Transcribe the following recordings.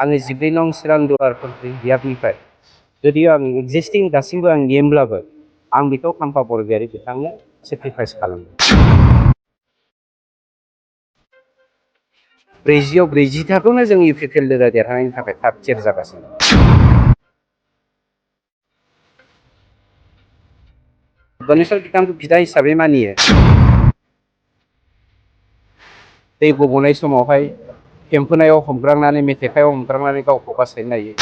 आङो 14 नं चिरां दुवार बियाबनिफ्राय जुदि आं एक्जिस्टिं दासिमबो आं नेमब्लाबो आं बेखौ खाम्फा बरगयारी बिथांनो सेक्रिफाइस खालामो। 40-40थाखौनो जों इउपिपिएल दोलो देरहानायनि थाखाय थाब थियारि जागासिनो। गणेश्वर बिथांखौ बिदा हिसाबै मानियो। दै गबोनाय समावहाय फेम्फोनायाव हमग्रांनानै मेथेखायाव हमग्रांनानै गावखौ बासायनो हायो।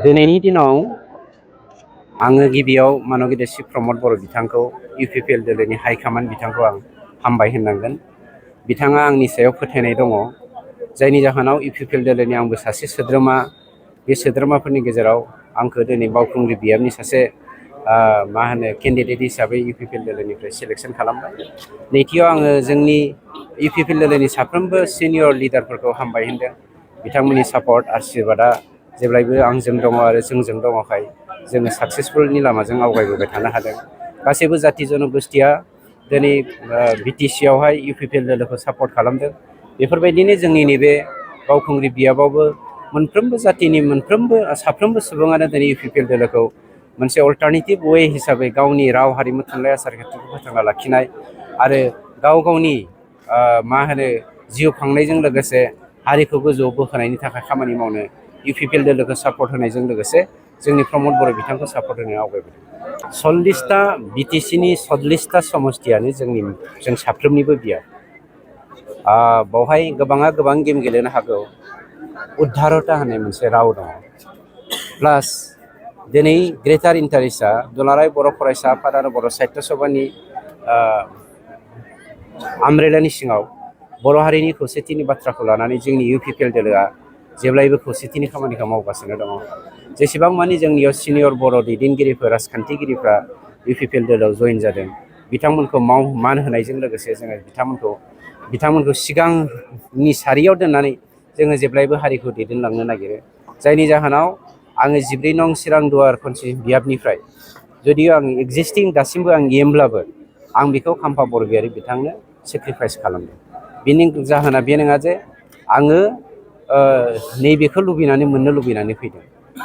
दिनैनि दिनाव आङो गिबियाव मानगिरि श्री प्रमद बर' बिथांखौ इउपिपिएल दोलोनि हाइकमान्ड बिथांखौ आं हामबाय होननांगोन। बिथाङा आंनि सायाव फोथायनाय दङ, जायनि जाहोनाव इउपिपिएल दोलोनि आंबो सासे सोद्रोमा। बे सोद्रोमाफोरनि गेजेराव आंखौ दिनै बावखुंग्रि बियाबनि सासे केन्डिडेट हिसाबै इउपिपिएल दोलोनिफ्राय सिलेक्सन खालामबाय। नैथियाव आङो जोंनि इउपिपिएल दोलोनि साफ्रोमबो सिनियर लिडारफोरखौ हामबाय होनदों। बिथांमोननि सापर्ट आशीर्बादा जेब्लायबो आंजों दङ आरो जोंजों दङखाय जोङो साक्सेसफुलनि लामाजों आवगायबोबाय थानो हादों। गासैबो जाथि जनगोष्ठीया दिनै बिटिसि आवहाय इउपिपिएल दोलोखौ सापर्ट खालामदों। बेफोरबायदिनो जोंनि नैबे बावखुंग्रि बियाबावबो मोनफ्रोमबो जातिनि साफ्रोमबो सुबुङानो दिनै इउपिपिएल दोलोखौ मोनसे अल्टारनेटिभ वे हिसाबै गावनि राव हारिमु थुनलाइ आसार खान्थिखौ फोथांना लाखिनाय आरो गाव गावनि जिउ खांनायजों लोगोसे हारिखौ गोजौआव बोखोनायनि थाखाय खामानि मावनो इउपिपिएल दोलोखौ सापर्ट होनायजों लोगोसे जोंनि प्रमद बर' बिथांखौ सापर्ट होनायाव आवगायबोदों। 40टा बिटिसिनि 40टा समस्तियानो जों साफ्रोमनिबो बियाब। बावहाय गोबाङा गोबां गेम गेलेनो हागौ। उद्धारता होननाय मोनसे राव दङ। प्लास दिनै ग्रेटार इन्टारेस्टआ दुलाराय बर' फरायसा आफाद आरो बर' साहित्य सभानि आमब्रेलानि सिङाव बर' हारिनि खौसेथिनि बाथ्राखौ लानानै जोंनि इउपिपिएल दोलोआ जेब्लायबो खौसेथिनि खामानिखौ मावगासिनो दङ। जेसेबां मानि जोंनियाव सिनियर बर' दैदेनगिरिफोर राजखान्थिगिरिफ्रा इउपिपिएल दोलोआव जयेन जादों, बिथांमोनखौ मान होनायजों लोगोसे जोङो बिथांमोनखौ सिगांनि सारियाव दोननानै जोङो जेब्लायबो हारिखौ दैदेनलांनो नागिरो। जायनि जाहोनाव आङो 14 नं चिरां दुवार बियाबनिफ्राय जुदि आं एक्जिस्टिं दासिमबो आं एमब्लाबो आं बेखौ खाम्फा बरगयारी बिथांनो सेक्रिफाइस खालामदों। बिनि जाहोना बे नङा जे आङो नैबेखौ लुबैनानै मोननो लुबैनानै फैदों।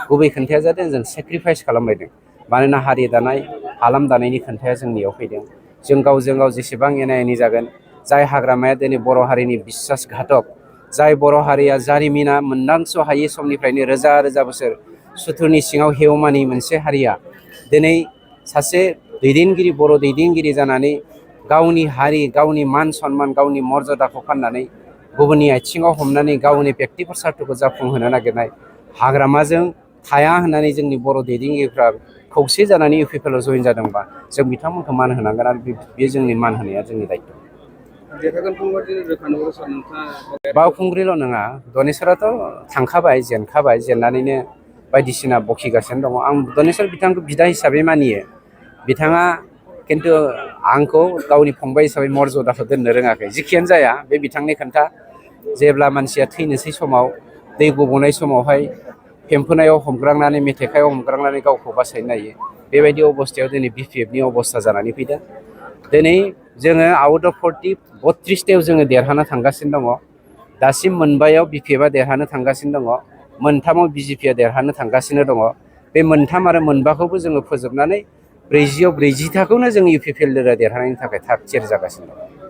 गुबै खोन्थाया जादों जों सेक्रिफाइस खालामलायदों। मानोना हारि दानाय हालाम दानायनि खोन्थाया जोंनियाव फैदों। जों गावजों गाव जेसेबां एना एनि जागोन, जाय हाग्रामाया दिनै बर' हारिनि बिश्वासघातक, जाय बर' हारिया जारिमिना मोनदांस' हायै समनिफ्रायनो रोजा रोजा बोसोर सुथुरनि सिङाव हेवमानि मोनसे हारिया दिनै सासे बर' दैदेनगिरि जानानै गावनि हारि, गावनि मान सन्मान, गावनि मर्यादाखौ फाननानै गुबुननि आथिङाव हमनानै गावनि बेक्तिगत सार्थखौ जाफुंहोनो नागिरनाय हाग्रामाजों थाया होननानै जोंनि बर' दैदेनगिरिफ्रा खौसे जानानै इउपिपिएलआव जयेन जादोंबा जों बिथांमोनखौ मान होनांगोन आरो बे जोंनि मान होनाया जोंनि दायित्व'। बावखुंग्रिल' नङा, गणेशवराथ' थांखाबाय, जेनखाबाय, जेननानैनो बायदिसिना बखिगासिनो दङ। आं गणेशवर बिथांखौ बिदा हिसाबै मानियो। बिथाङा खिन्थु आंखौ गावनि फंबाय हिसाबै मर्यादाखौ दोननो रोङाखै। जिखियानो जाया बे बिथांनि खोन्था। जेब्ला मानसिया थैनोसै समाव दै गबोनाय समावहाय फेम्फोनायाव हमग्रांनानै मेथेखायाव हमग्रांनानै गावखौ बासायनो हायो, बेबायदि अबस्थायाव दिनै बिपिएफनि अबस्था जानानै फैदों। दिनै जोङो आउट अफ 32थायाव जोङो देरहानो थांगासिनो दङ। दासिम मोनबायाव बिपिएफआ देरहानो थांगासिनो दङ, मोनथामाव बिजेपिया देरहानो थांगासिनो दङ। बे मोनथाम आरो मोनबाखौबो जोङो फोजोबनानै 40-40थाखौनो जों इउपिपिएल दोलोआ देरहानायनि थाखाय थाग थियारि जागासिनो दं।